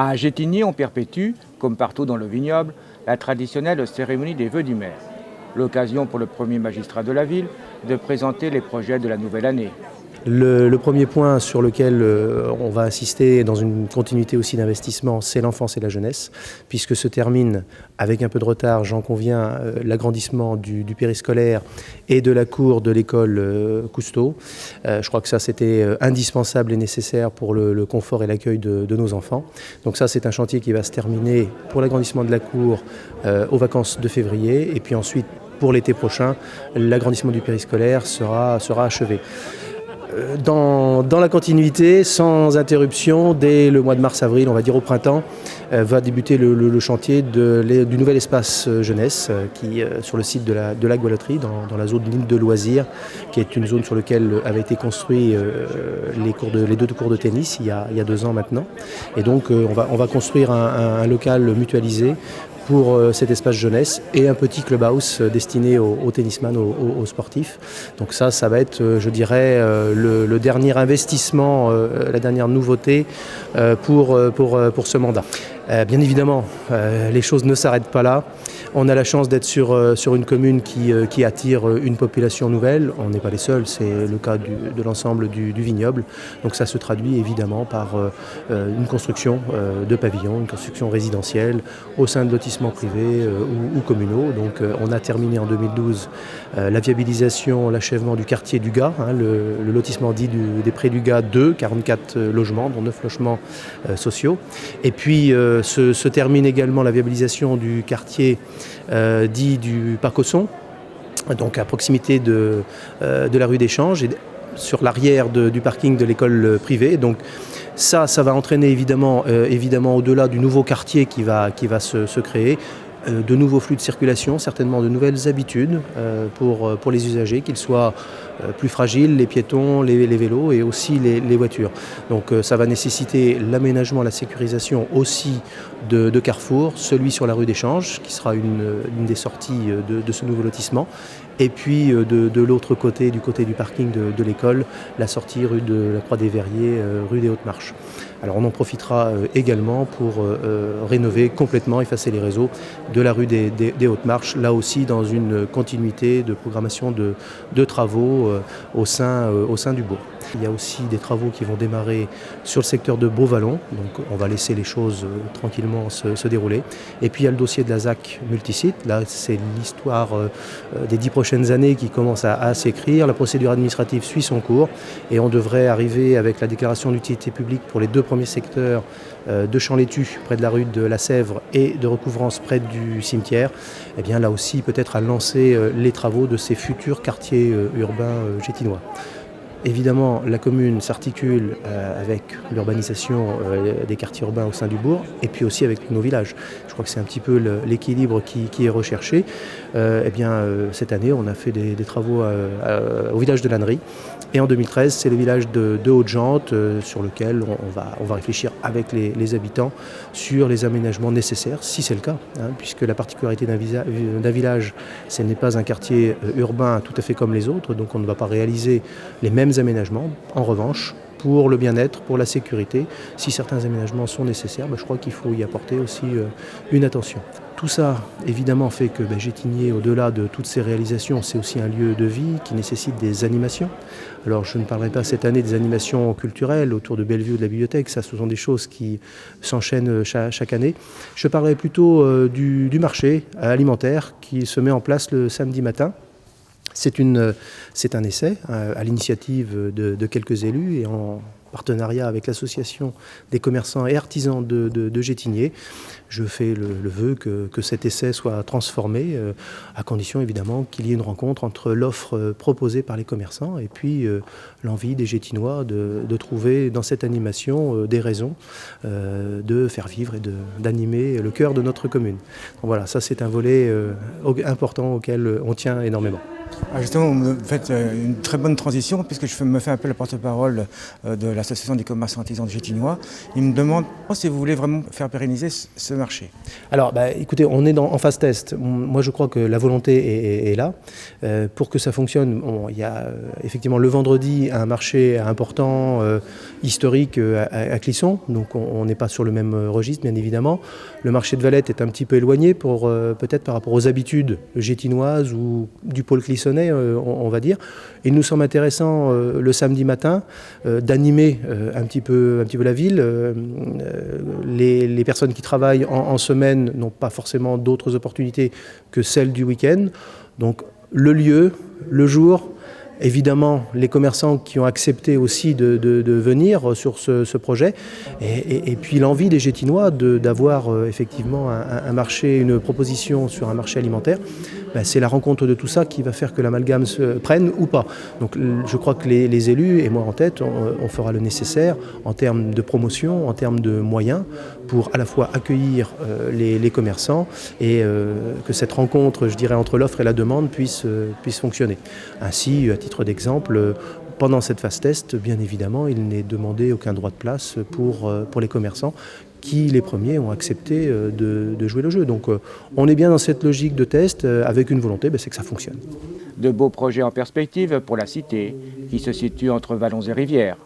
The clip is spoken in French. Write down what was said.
À Gétigny, on perpétue, comme partout dans le vignoble, la traditionnelle cérémonie des vœux du maire. L'occasion pour le premier magistrat de la ville de présenter les projets de la nouvelle année. Le premier point sur lequel on va insister dans une continuité aussi d'investissement, c'est l'enfance et la jeunesse, puisque se termine, avec un peu de retard, j'en conviens, l'agrandissement du périscolaire et de la cour de l'école Cousteau. Je crois que ça, c'était indispensable et nécessaire pour le confort et l'accueil de nos enfants. Donc ça, c'est un chantier qui va se terminer pour l'agrandissement de la cour aux vacances de février, et puis ensuite, pour l'été prochain, l'agrandissement du périscolaire sera achevé. Dans la continuité, sans interruption, dès le mois de mars-avril, on va dire au printemps, va débuter le chantier du nouvel espace jeunesse qui sur le site de la Gualoterie, dans la zone de loisirs, qui est une zone sur laquelle avaient été construits les deux cours de tennis il y a 2 ans maintenant. Et donc on va construire un local mutualisé pour cet espace jeunesse et un petit clubhouse destiné aux tennisman, aux sportifs. Donc ça va être, je dirais, le dernier investissement, la dernière nouveauté pour ce mandat. Bien évidemment, les choses ne s'arrêtent pas là. On a la chance d'être sur une commune qui attire une population nouvelle. On n'est pas les seuls, c'est le cas de l'ensemble du vignoble. Donc ça se traduit évidemment par une construction de pavillons, une construction résidentielle au sein de lotissements privés ou communaux. Donc on a terminé en 2012 la viabilisation, l'achèvement du quartier du Gard, le lotissement dit des Prés du Gard 2, 44 logements, dont 9 logements sociaux. Et puis se termine également la viabilisation du quartier dit du Parc Ausson, donc à proximité de la rue d'Échange et sur l'arrière du parking de l'école privée. Donc ça va entraîner évidemment au-delà du nouveau quartier qui va se créer, de nouveaux flux de circulation, certainement de nouvelles habitudes pour les usagers, qu'ils soient plus fragiles, les piétons, les vélos et aussi les voitures. Donc ça va nécessiter l'aménagement, la sécurisation aussi de carrefours, celui sur la rue d'Échange, qui sera une des sorties de ce nouveau lotissement. Et puis de l'autre côté, du côté du parking de l'école, la sortie rue de la Croix des Verriers, rue des Hautes Marches. Alors on en profitera également pour rénover complètement, effacer les réseaux de la rue des Hautes Marches, là aussi dans une continuité de programmation de travaux au sein du bourg. Il y a aussi des travaux qui vont démarrer sur le secteur de Beauvallon, donc on va laisser les choses tranquillement se dérouler. Et puis il y a le dossier de la ZAC multisite, là c'est l'histoire des 10 prochaines années qui commence à s'écrire. La procédure administrative suit son cours et on devrait arriver avec la déclaration d'utilité publique pour les 2 premiers secteurs de Champ-Létu, près de la rue de la Sèvre, et de Recouvrance, près du cimetière. Et bien là aussi peut-être à lancer les travaux de ces futurs quartiers urbains gétinois. Évidemment, la commune s'articule avec l'urbanisation des quartiers urbains au sein du bourg et puis aussi avec nos villages. Je crois que c'est un petit peu l'équilibre qui est recherché. Cette année, on a fait des travaux au village de Lannery. Et en 2013, c'est le village de Haute-Jante sur lequel on va réfléchir avec les habitants sur les aménagements nécessaires, si c'est le cas, puisque la particularité d'un village, ce n'est pas un quartier urbain tout à fait comme les autres, donc on ne va pas réaliser les mêmes aménagements. En revanche, pour le bien-être, pour la sécurité, si certains aménagements sont nécessaires, je crois qu'il faut y apporter aussi une attention. Tout ça, évidemment, fait que Gétigny, au-delà de toutes ces réalisations, c'est aussi un lieu de vie qui nécessite des animations. Alors, je ne parlerai pas cette année des animations culturelles autour de Bellevue ou de la bibliothèque, ça, ce sont des choses qui s'enchaînent chaque année. Je parlerai plutôt du marché alimentaire qui se met en place le samedi matin. C'est un essai à l'initiative de quelques élus et en partenariat avec l'association des commerçants et artisans de Gétigny. Je fais le vœu que cet essai soit transformé, à condition évidemment qu'il y ait une rencontre entre l'offre proposée par les commerçants et puis l'envie des Gétinois de trouver dans cette animation des raisons de faire vivre et d'animer le cœur de notre commune. Donc voilà, ça c'est un volet important auquel on tient énormément. Justement, vous faites une très bonne transition puisque je me fais un peu le porte-parole de l'association des commerçants artisans de Gétinois. Ils me demandent si vous voulez vraiment faire pérenniser ce marché. Alors, écoutez, on est en phase test. Moi, je crois que la volonté est là. Pour que ça fonctionne, il y a effectivement le vendredi un marché important, historique à Clisson. Donc, on n'est pas sur le même registre, bien évidemment. Le marché de Valette est un petit peu éloigné peut-être par rapport aux habitudes gétinoises ou du pôle clissonnais, on va dire. Il nous semble intéressant le samedi matin d'animer un petit peu la ville. Les personnes qui travaillent en semaine n'ont pas forcément d'autres opportunités que celles du week-end. Donc le lieu, le jour, évidemment les commerçants qui ont accepté aussi de venir sur ce projet et puis l'envie des Gétinois d'avoir effectivement un marché, une proposition sur un marché alimentaire. C'est la rencontre de tout ça qui va faire que l'amalgame se prenne ou pas. Donc je crois que les élus, et moi en tête, on fera le nécessaire en termes de promotion, en termes de moyens, pour à la fois accueillir les commerçants et que cette rencontre, je dirais, entre l'offre et la demande puisse fonctionner. Ainsi, à titre d'exemple, pendant cette phase test, bien évidemment, il n'est demandé aucun droit de place pour les commerçants qui, les premiers, ont accepté de jouer le jeu. Donc on est bien dans cette logique de test avec une volonté, c'est que ça fonctionne. De beaux projets en perspective pour la cité qui se situe entre vallons et rivières.